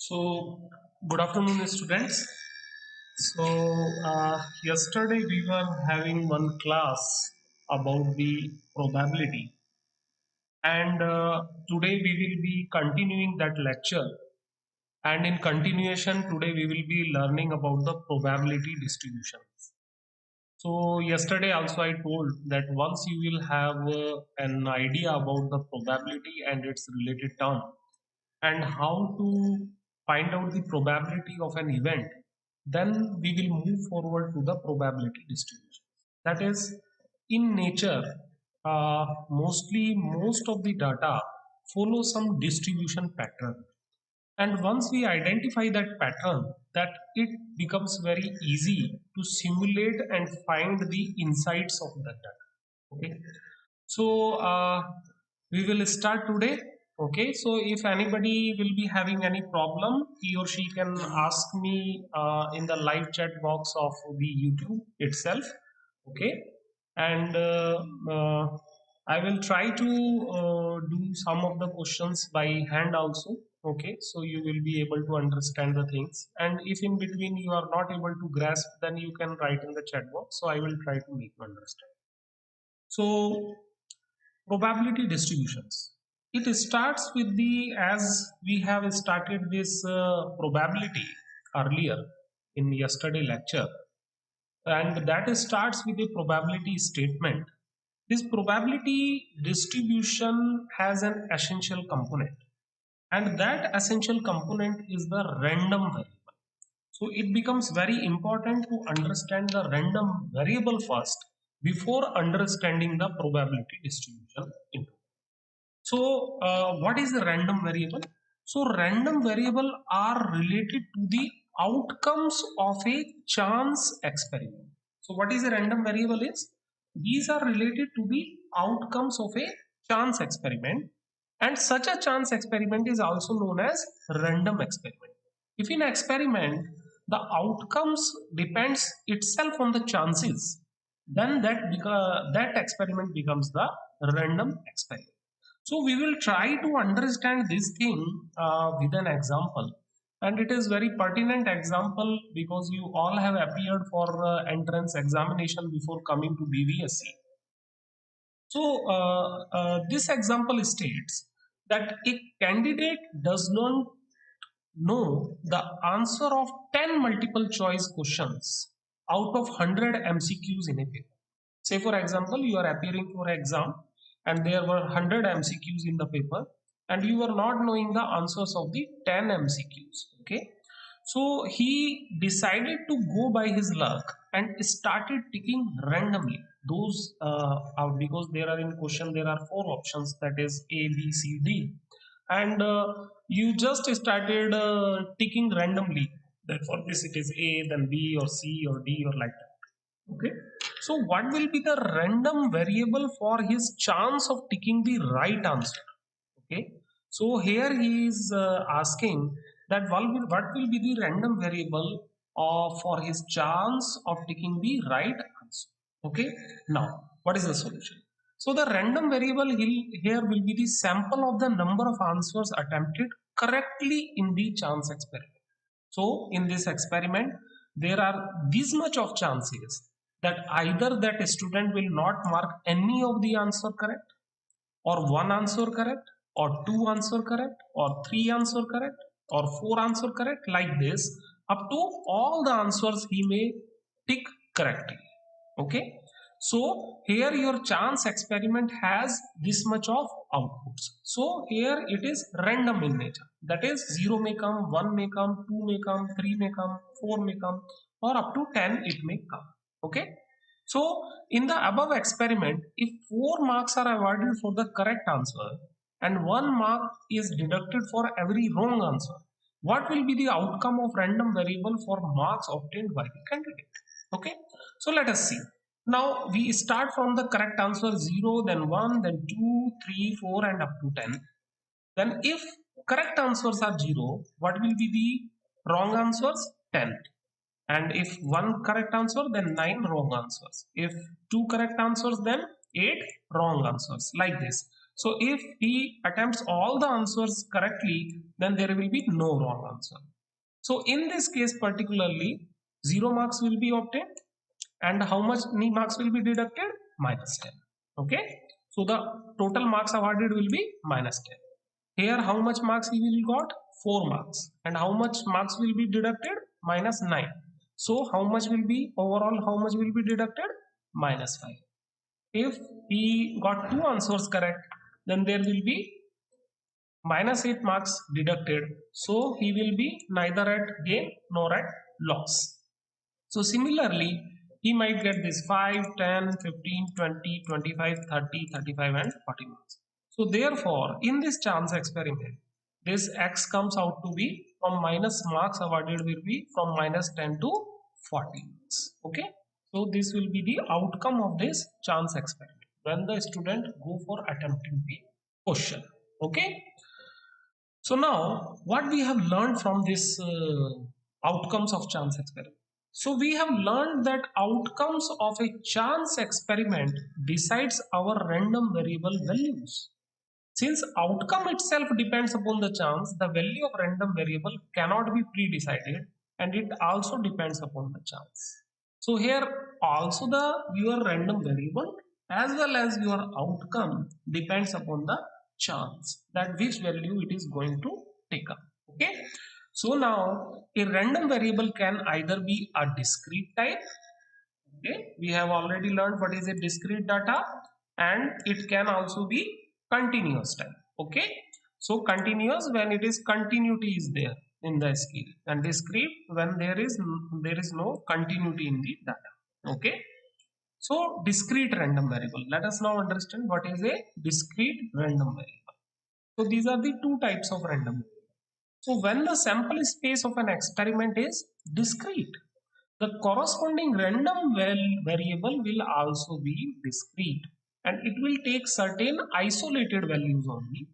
So, good afternoon, students. Yesterday we were having one class about the probability, and today we will be continuing that lecture. And in continuation, today we will be learning about the probability distributions. So, yesterday also I told that once you will have an idea about the probability and its related term, and how to find out the probability of an event, then we will move forward to the probability distribution. That is, in nature, mostly most of the data follow some distribution pattern. And once we identify that pattern, that it becomes very easy to simulate and find the insights of that data. Okay. So we will start today. Okay, so if anybody will be having any problem, he or she can ask me in the live chat box of the YouTube itself. Okay, and I will try to do some of the questions by hand also. Okay, so you will be able to understand the things, and if in between you are not able to grasp, then you can write in the chat box, so I will try to make you understand. So probability distributions, it starts with the, as we have started this probability earlier in yesterday lecture, and that starts with a probability statement. This probability distribution has an essential component, and that essential component is the random variable. So it becomes very important to understand the random variable first before understanding the probability distribution into. So, what is the random variable? So, random variable are related to the outcomes of a chance experiment. So, what is a random variable is? These are related to the outcomes of a chance experiment, and such a chance experiment is also known as random experiment. If in experiment the outcomes depends itself on the chances, then that experiment becomes the random experiment. So we will try to understand this thing with an example, and it is very pertinent example because you all have appeared for entrance examination before coming to BVSC. So this example states that a candidate does not know the answer of 10 multiple choice questions out of 100 MCQs in a paper. Say for example, you are appearing for exam and there were 100 MCQs in the paper, and you were not knowing the answers of the 10 MCQs. Okay, so he decided to go by his luck and started picking randomly those out, because there are in question there are four options, that is A, B, C, D, and you just started ticking randomly that for this it is A, then B or C or D or like that. Okay, so what will be the random variable for his chance of ticking the right answer? Okay, so here he is asking that what will be the random variable for his chance of taking the right answer. Okay, now what is the solution? So the random variable here will be the sample of the number of answers attempted correctly in the chance experiment. So in this experiment, there are this much of chances that either that student will not mark any of the answer correct, or one answer correct, or two answer correct, or three answer correct, or four answer correct, like this, up to all the answers he may tick correctly. Okay, so here your chance experiment has this much of outputs. So here it is random in nature, that is 0 may come, 1 may come, 2 may come, 3 may come, 4 may come, or up to 10 it may come. Okay, so in the above experiment, if 4 marks are awarded for the correct answer and 1 mark is deducted for every wrong answer, what will be the outcome of random variable for marks obtained by the candidate? Okay, so let us see. Now we start from the correct answer 0, then 1, then 2, 3, 4, and up to 10. Then if correct answers are 0, what will be the wrong answers? 10. And if one correct answer, then 9 wrong answers. If two correct answers, then 8 wrong answers, like this. So if he attempts all the answers correctly, then there will be no wrong answer. So in this case particularly, 0 marks will be obtained, and how much marks will be deducted? Minus 10. Okay, so the total marks awarded will be minus 10. Here how much marks he will got? 4 marks. And how much marks will be deducted? Minus 9. So how much will be overall, how much will be deducted? Minus 5. If he got 2 answers correct, then there will be minus 8 marks deducted. So he will be neither at gain nor at loss. So similarly, he might get this 5, 10, 15, 20, 25, 30, 35 and 40 marks. So therefore, in this chance experiment, this x comes out to be from minus marks awarded will be from minus 10 to 40 marks. Okay. So this will be the outcome of this chance experiment when the student go for attempting the question. Okay. So now what we have learned from this outcomes of chance experiment. So we have learned that outcomes of a chance experiment decides our random variable values. Since outcome itself depends upon the chance, the value of random variable cannot be pre-decided, and it also depends upon the chance. So here also your random variable as well as your outcome depends upon the chance that which value it is going to take up. Okay. So now a random variable can either be a discrete type. Okay, we have already learned what is a discrete data, and it can also be continuous type. Okay, so continuous when it is continuity is there in the scale, and discrete when there is no continuity in the data. Okay, so discrete random variable. Let us now understand what is a discrete random variable. So these are the two types of random variable. So when the sample space of an experiment is discrete, the corresponding random variable will also be discrete, and it will take certain isolated values only.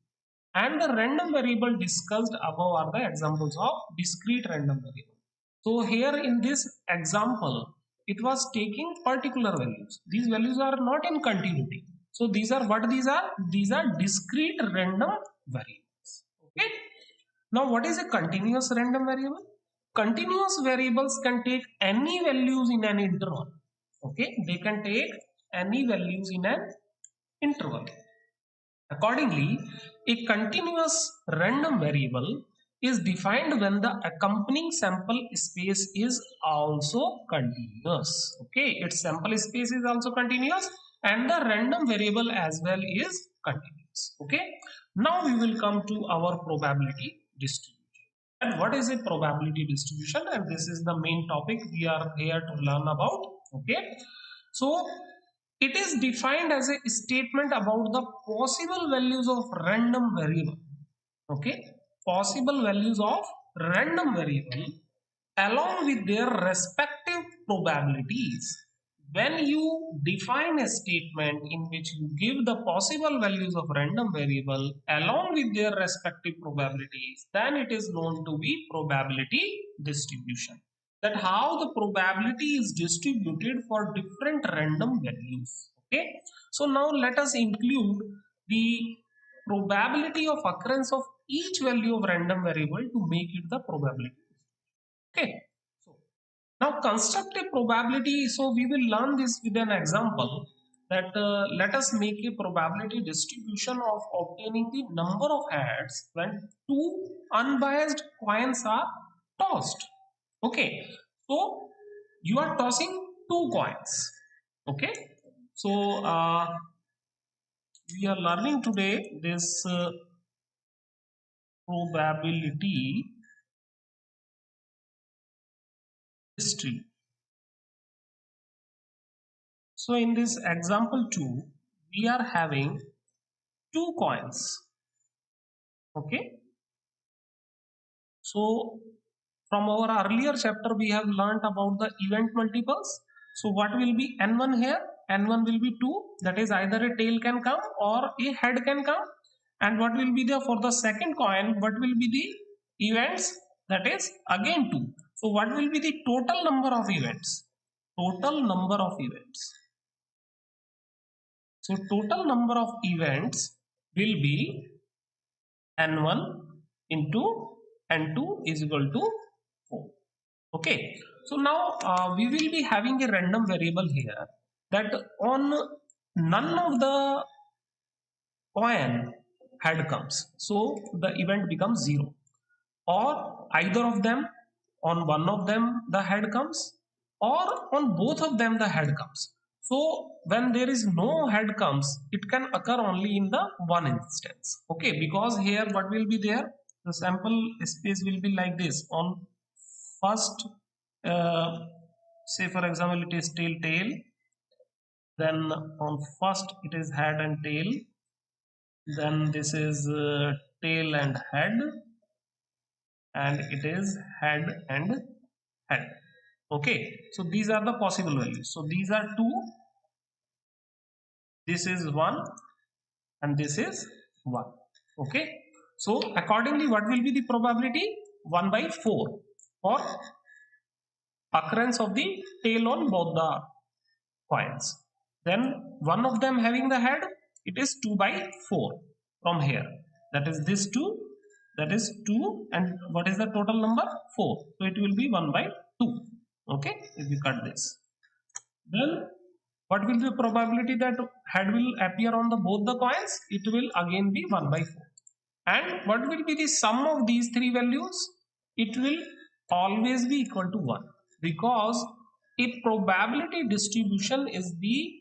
And the random variable discussed above are the examples of discrete random variable. So here in this example, it was taking particular values. These values are not in continuity. So these are what these are? These are discrete random variables. Okay. Now what is a continuous random variable? Continuous variables can take any values in an interval. Okay, they can take any values in an interval. Accordingly, a continuous random variable is defined when the accompanying sample space is also continuous. Okay, its sample space is also continuous and the random variable as well is continuous. Okay, now we will come to our probability distribution. And what is a probability distribution? And this is the main topic we are here to learn about. Okay, so it is defined as a statement about the possible values of random variable. Okay, possible values of random variable along with their respective probabilities. When you define a statement in which you give the possible values of random variable along with their respective probabilities, then it is known to be probability distribution. That how the probability is distributed for different random values. Okay, so now let us include the probability of occurrence of each value of random variable to make it the probability. Okay, so now construct a probability. So we will learn this with an example that let us make a probability distribution of obtaining the number of heads when two unbiased coins are tossed. Okay, so you are tossing two coins. Okay, so we are learning today this probability history. So in this example 2, we are having two coins. Okay, so from our earlier chapter we have learnt about the event multiples. So what will be n1 here? N1 will be 2, that is either a tail can come or a head can come. And what will be there for the second coin? What will be the events? That is again 2. So what will be the total number of events? Total number of events. So total number of events will be n1 into n2 is equal to 4. Okay, so now we will be having a random variable here that on none of the coin head comes, so the event becomes 0, or either of them, on one of them the head comes, or on both of them the head comes. So when there is no head comes, it can occur only in the one instance. Okay, because here what will be there, the sample space will be like this. On first, say for example it is tail, then on first it is head and tail, then this is tail and head, and it is head and head. Okay, so these are the possible values. So these are 2, this is 1, and this is 1. Okay, so accordingly what will be the probability? 1 by 4 for occurrence of the tail on both the coins. Then one of them having the head, it is 2 by 4 from here, that is this 2, that is 2, and what is the total number? 4. So it will be 1 by 2. Okay, if we cut this, then what will be the probability that head will appear on the both the coins? It will again be 1 by 4. And what will be the sum of these three values? It will always be equal to 1, because a probability distribution is the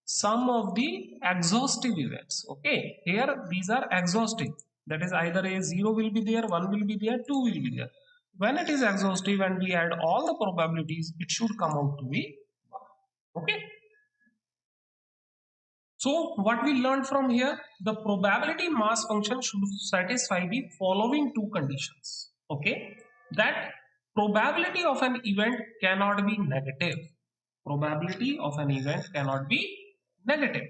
sum of the exhaustive events. Okay, here these are exhaustive, that is either a 0 will be there, 1 will be there, 2 will be there. When it is exhaustive and we add all the probabilities, it should come out to be 1. Okay, so what we learned from here, the probability mass function should satisfy the following two conditions. Okay, that probability of an event cannot be negative. Probability of an event cannot be negative.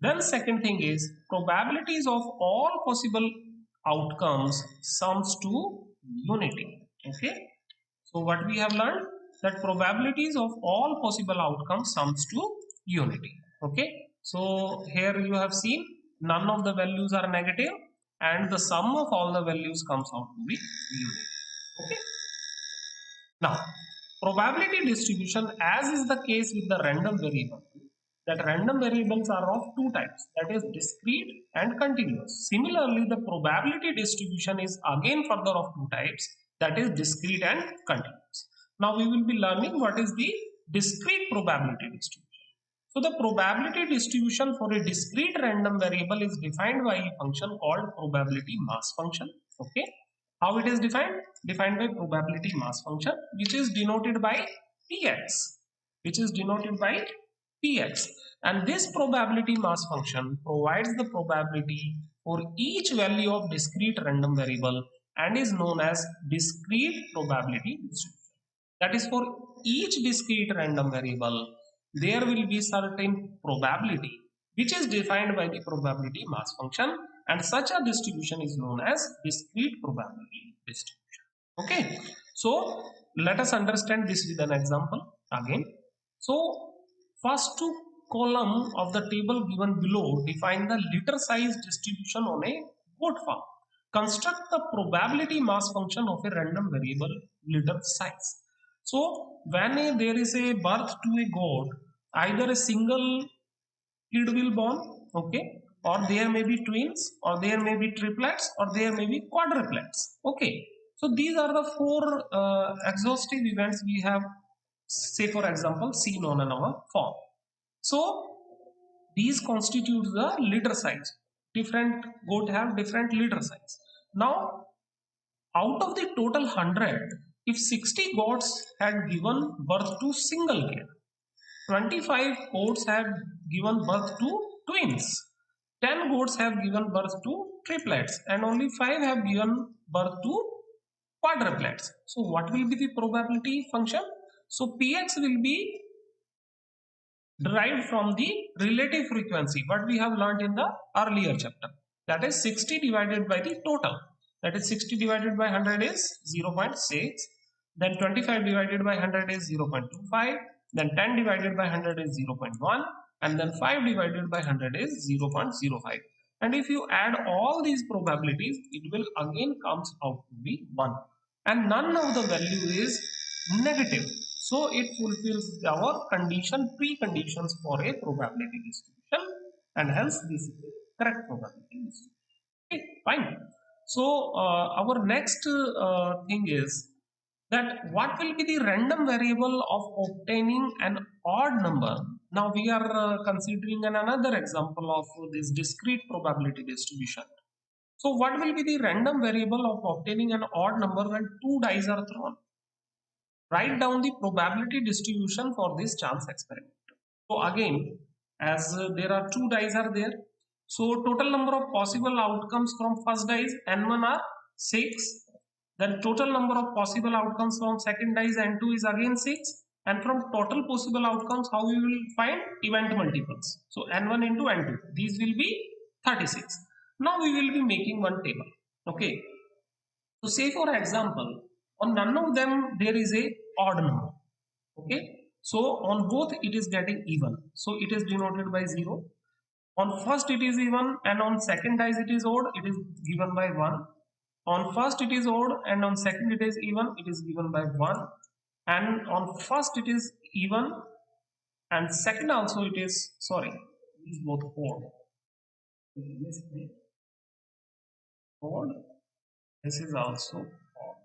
Then second thing is, probabilities of all possible outcomes sums to unity. Okay, so what we have learned, that probabilities of all possible outcomes sums to unity. Okay, so here you have seen none of the values are negative and the sum of all the values comes out to be unity. Okay, now probability distribution, as is the case with the random variable, that random variables are of two types, that is discrete and continuous. Similarly, the probability distribution is again further of two types, that is discrete and continuous. Now we will be learning what is the discrete probability distribution. So the probability distribution for a discrete random variable is defined by a function called probability mass function. Okay, how it is defined? Defined by probability mass function, which is denoted by px, which is denoted by px, and this probability mass function provides the probability for each value of discrete random variable and is known as discrete probability distribution. That is, for each discrete random variable there will be certain probability which is defined by the probability mass function, and such a distribution is known as discrete probability distribution. Okay, so let us understand this with an example again. So first two column of the table given below define the liter size distribution on a goat farm. Construct the probability mass function of a random variable liter size. So when there is a birth to a goat, either a single kid will born, okay, or there may be twins, or there may be triplets, or there may be quadruplets. Okay, so these are the four exhaustive events we have, say for example, seen on our form. So these constitutes the litter size. Different goat have different litter size. Now, out of the total 100, if 60 goats had given birth to single kid, 25 goats have given birth to twins, 10 goats have given birth to triplets, and only 5 have given birth to quadruplets. So what will be the probability function? So px will be derived from the relative frequency, what we have learned in the earlier chapter, that is 60 divided by the total, that is 60 divided by 100 is 0.6, then 25 divided by 100 is 0.25, then 10 divided by 100 is 0.1, and then 5 divided by 100 is 0.05. And if you add all these probabilities, it will again comes out to be 1. And none of the value is negative. So it fulfills our condition, preconditions for a probability distribution, and hence this is the correct probability distribution. Okay, fine. So our next thing is that what will be the random variable of obtaining an odd number. Now we are considering another example of this discrete probability distribution. So what will be the random variable of obtaining an odd number when two dice are thrown? Write down the probability distribution for this chance experiment. So again, as there are two dice are there, so total number of possible outcomes from first dice n1 are 6. Then total number of possible outcomes from second dice n2 is again 6. And from total possible outcomes, how we will find event multiples? So n1 into n2, these will be 36. Now we will be making one table. Okay. So say for example, on none of them there is a odd number. Okay. So on both it is getting even. So it is denoted by 0. On first it is even, and on second dice it is odd, it is given by 1. On first it is odd and on second it is even, it is given by 1. And on first it is even and second also it is, sorry, it is both odd. Odd. This is also odd.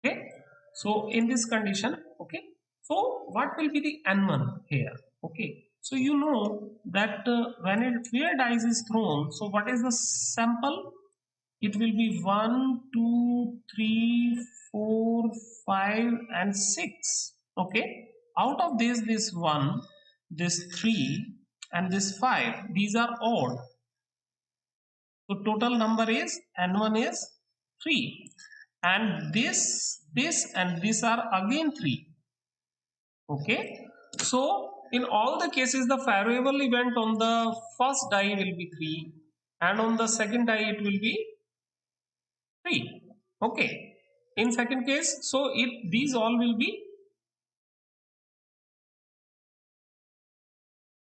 Okay. So in this condition, okay. So what will be the n1 here? Okay. So you know that when a fair dice is thrown, so what is the sample? It will be 1, 2, 3, 4, 5 and 6. Okay. Out of this 1, this 3 and this 5, these are odd. So total number is n1 is 3. And this and this are again 3. Okay. So in all the cases, the favorable event on the first die will be 3 and on the second die it will be 3. Okay. In second case, so these all will be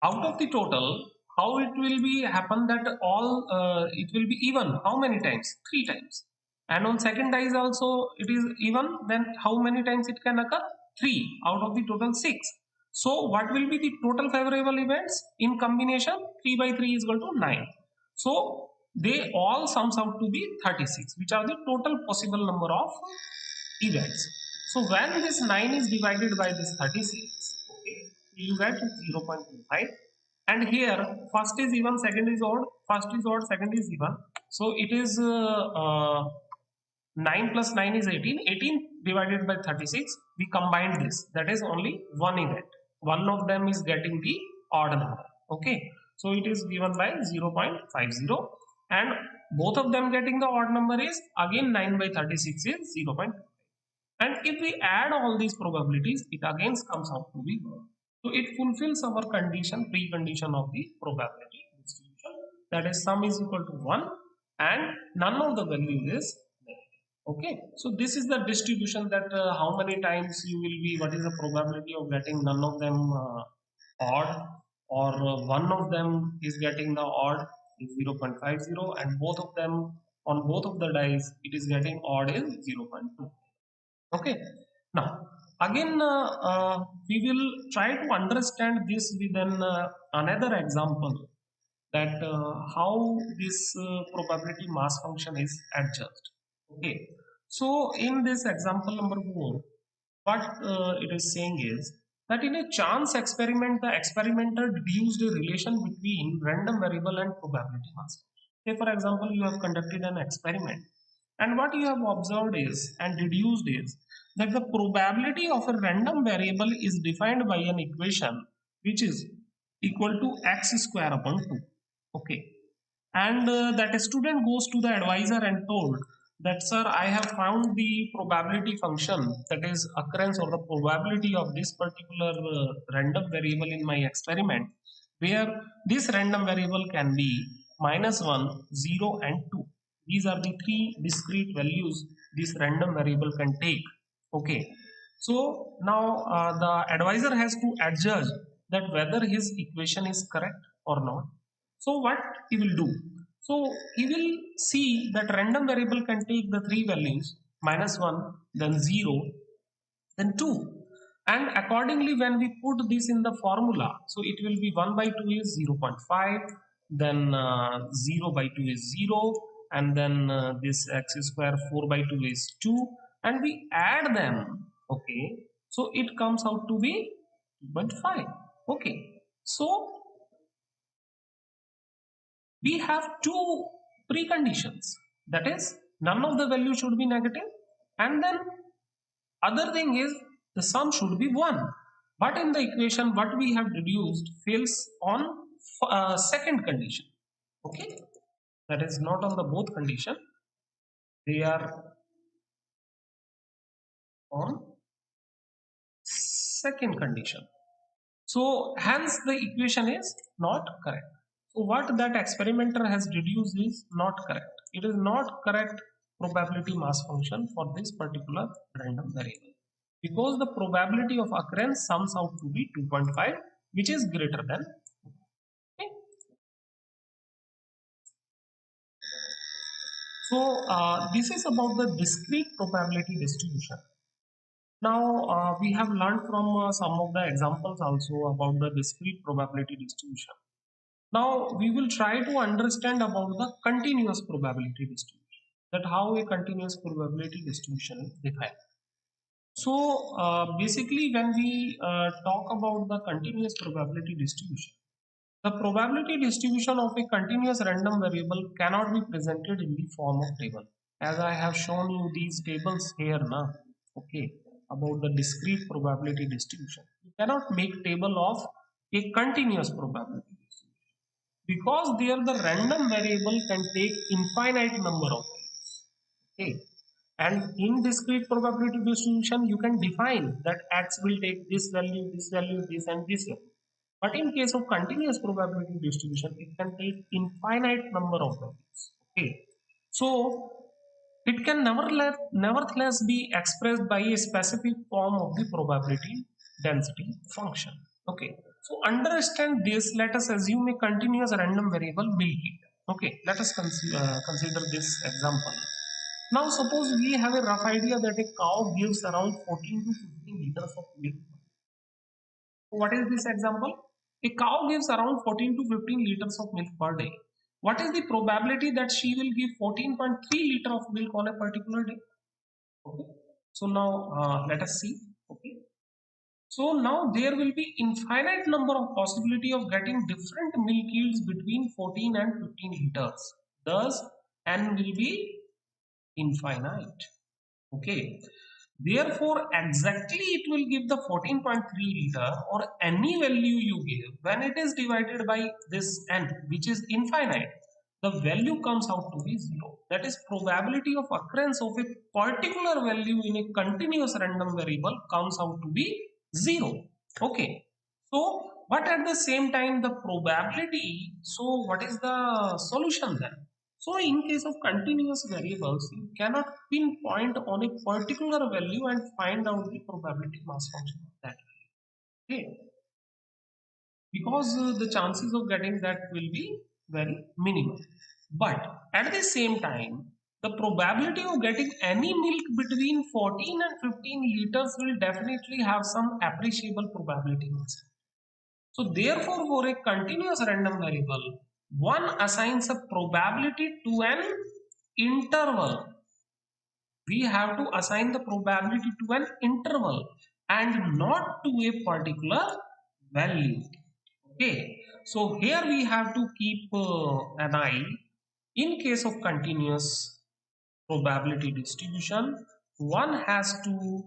out of the total. How it will be happen that all it will be even how many times? 3 times. And on second dice also it is even, then how many times it can occur? 3 out of the total 6. So what will be the total favorable events in combination? 3 by 3 is equal to 9. So they all sums out to be 36, which are the total possible number of events. So when this 9 is divided by this 36, okay, you get 0.25. And here first is even, second is odd, first is odd, second is even. So it is 9 plus 9 is 18. 18 divided by 36, we combine this, that is only one event. One of them is getting the odd number. Okay, so it is given by 0.50 and both of them getting the odd number is again 9 by 36 is 0.5. And if we add all these probabilities, it again comes out to be 1. So it fulfills our condition, precondition of the probability distribution, that is sum is equal to 1 and none of the values is negative. Okay, so this is the distribution that how many times you will be, what is the probability of getting none of them odd, or one of them is getting the odd is 0.50 and both of them on both of the dice it is getting odd is 0.2. Okay, now again we will try to understand this with another example, that how this probability mass function is adjusted. Okay, so in this example number 4, what it is saying is that in a chance experiment, the experimenter deduced a relation between random variable and probability mass. Say for example, you have conducted an experiment and what you have observed is and deduced is that the probability of a random variable is defined by an equation which is equal to x square upon 2. Okay, and that a student goes to the advisor and told that, sir, I have found the probability function, that is occurrence or the probability of this particular random variable in my experiment, where this random variable can be -1, 0 and 2. These are the 3 discrete values this random variable can take. Okay, so now the advisor has to adjudge that whether his equation is correct or not. So what he will do? So he will see that random variable can take the three values, -1, then 0, then 2, and accordingly when we put this in the formula, so it will be 1 by 2 is 0.5, then 0 by 2 is 0, and then this x square 4 by 2 is 2, and we add them. Okay, so it comes out to be 2.5. Okay, so we have two preconditions, that is none of the value should be negative, and then other thing is the sum should be 1. But in the equation what we have deduced fails on second condition. Okay, that is not on the both condition, they are on second condition. So hence the equation is not correct. So what that experimenter has deduced is not correct. It is not correct probability mass function for this particular random variable, because the probability of occurrence sums out to be 2.5, which is greater than. Okay. So this is about the discrete probability distribution. Now we have learned from some of the examples also about the discrete probability distribution. Now we will try to understand about the continuous probability distribution, that how a continuous probability distribution is defined. So basically when we talk about the continuous probability distribution, the probability distribution of a continuous random variable cannot be presented in the form of table. As I have shown you these tables here now, okay, about the discrete probability distribution. You cannot make table of a continuous probability distribution, because there the random variable can take infinite number of values. Okay, and in discrete probability distribution you can define that x will take this value, this value, this and this value. But in case of continuous probability distribution, it can take infinite number of values. Okay, so it can nevertheless be expressed by a specific form of the probability density function. Okay, so understand this. Let us assume a continuous random variable milk heat. Okay, let us consider this example. Now suppose we have a rough idea that a cow gives around 14 to 15 liters of milk. What is this example? A cow gives around 14 to 15 liters of milk per day. What is the probability that she will give 14.3 liter of milk on a particular day? Okay. So now let us see. Okay. So now there will be infinite number of possibility of getting different milk yields between 14 and 15 liters. Thus, n will be infinite. Okay. Therefore, exactly it will give the 14.3 liter or any value you give when it is divided by this n, which is infinite. The value comes out to be 0. That is, probability of occurrence of a particular value in a continuous random variable comes out to be 0. Okay. So, but at the same time, the probability, so what is the solution then? So in case of continuous variables, you cannot pinpoint on a particular value and find out the probability mass function of that. Okay, because the chances of getting that will be very minimal. But at the same time, the probability of getting any milk between 14 and 15 liters will definitely have some appreciable probability mass. So therefore, for a continuous random variable, one assigns a probability to an interval. We have to assign the probability to an interval and not to a particular value. Okay, so here we have to keep an eye. In case of continuous probability distribution, one has to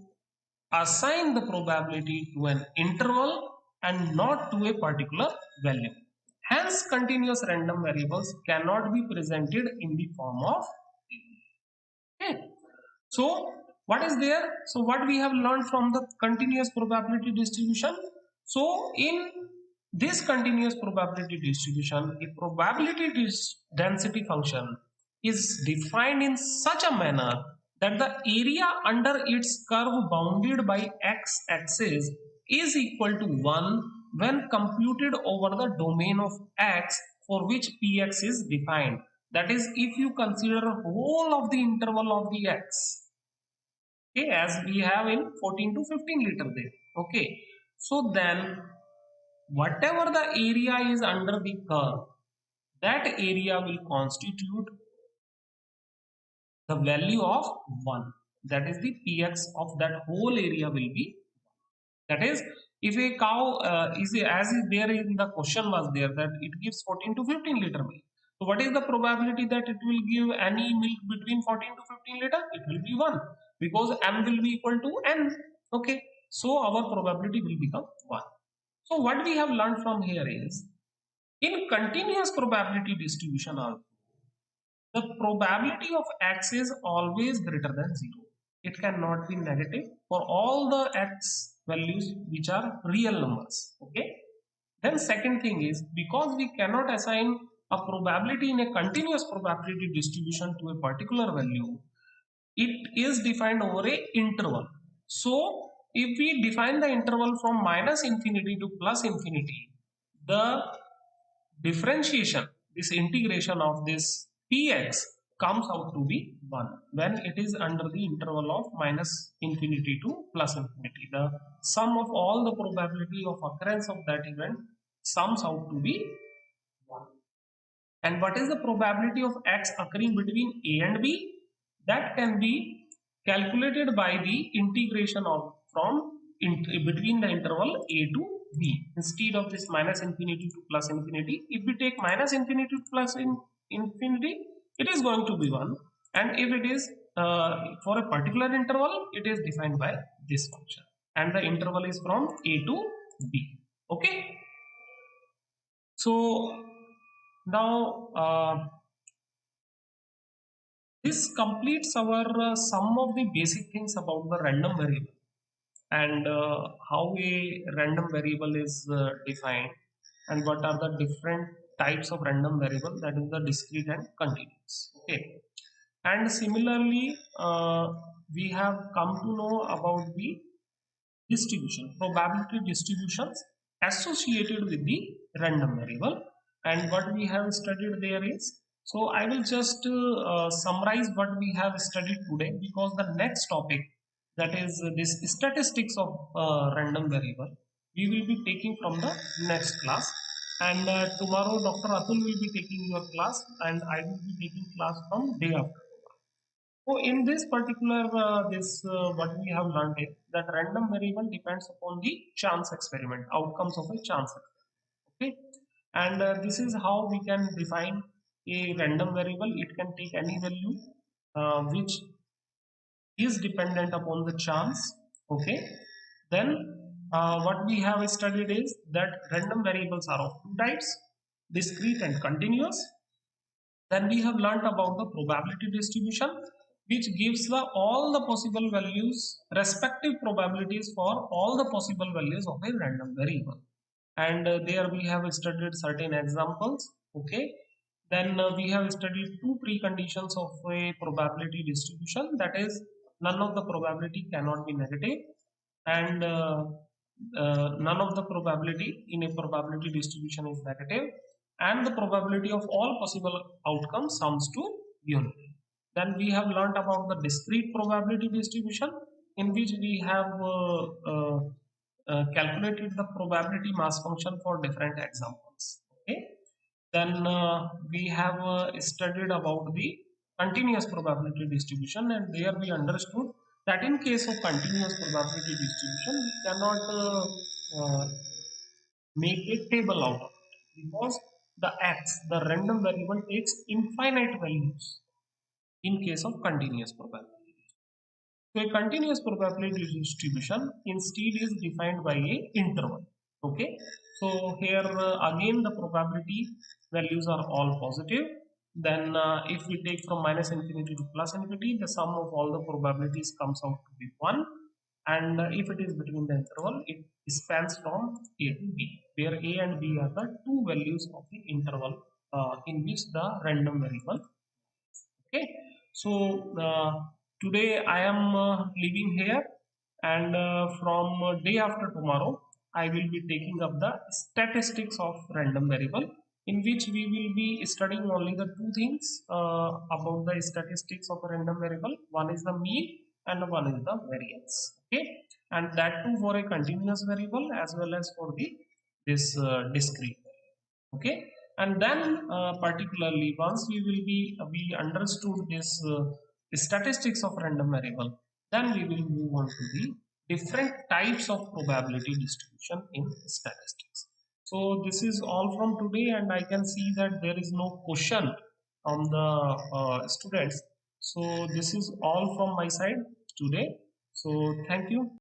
assign the probability to an interval and not to a particular value. Hence, continuous random variables cannot be presented in the form of. Okay. So, what is there? So, what we have learned from the continuous probability distribution? So, in this continuous probability distribution, a probability density function is defined in such a manner that the area under its curve bounded by x-axis is equal to 1 when computed over the domain of x for which px is defined. That is, if you consider whole of the interval of the x, okay, as we have in 14 to 15 liter there, okay, so then whatever the area is under the curve, that area will constitute the value of 1. That is, the px of that whole area will be, that is, if a cow is as is there in the question was there that it gives 14 to 15 liter milk. So what is the probability that it will give any milk between 14 to 15 liter? It will be 1, because m will be equal to n. Okay, so our probability will become 1. So what we have learned from here is, in continuous probability distribution also, the probability of x is always greater than 0. It cannot be negative for all the x values which are real numbers. Okay. Then second thing is, because we cannot assign a probability in a continuous probability distribution to a particular value, it is defined over a interval. So if we define the interval from minus infinity to plus infinity, the differentiation, this integration of this px comes out to be 1 when it is under the interval of minus infinity to plus infinity. The sum of all the probability of occurrence of that event sums out to be 1. And what is the probability of x occurring between a and b? That can be calculated by the integration of from between the interval a to b. Instead of this minus infinity to plus infinity, if we take minus infinity to plus infinity, it is going to be 1. And if it is for a particular interval, it is defined by this function. And the interval is from a to b. Okay. So now this completes our some of the basic things about the random variable, and how a random variable is defined, and what are the different types of random variable, that is the discrete and continuous. Okay, and similarly we have come to know about the distribution, probability distributions associated with the random variable. And what we have studied there is, so I will just summarize what we have studied today, because the next topic, that is this statistics of random variable, we will be taking from the next class. And tomorrow Dr. Atul will be taking your class, and I will be taking class from day after. So in this particular what we have learned is that random variable depends upon the chance experiment, outcomes of a chance experiment. Okay, and this is how we can define a random variable. It can take any value which is dependent upon the chance. Okay, then what we have studied is that random variables are of two types: discrete and continuous. Then we have learnt about the probability distribution, which gives the all the possible values, respective probabilities for all the possible values of a random variable. And there we have studied certain examples. Okay. Then we have studied two preconditions of a probability distribution, that is, none of the probability cannot be negative, and none of the probability in a probability distribution is negative, and the probability of all possible outcomes sums to unity. Then we have learnt about the discrete probability distribution, in which we have calculated the probability mass function for different examples. Okay. Then we have studied about the continuous probability distribution, and there we understood that in case of continuous probability distribution, we cannot make a table out of it, because the x, the random variable, takes infinite values in case of continuous probability. So a continuous probability distribution instead is defined by a interval. Okay, so here again the probability values are all positive. Then if we take from minus infinity to plus infinity, the sum of all the probabilities comes out to be 1. And if it is between the interval, it spans from a to b, where a and b are the two values of the interval in which the random variable. Okay, so today I am leaving here, and from day after tomorrow I will be taking up the statistics of random variable. in which we will be studying only the two things about the statistics of a random variable. One is the mean and one is the variance. Okay, and that too for a continuous variable as well as for the this discrete. Okay, and then particularly once we understood this statistics of random variable, then we will move on to the different types of probability distribution in statistics. So this is all from today, and I can see that there is no question from the students. So this is all from my side today. So thank you.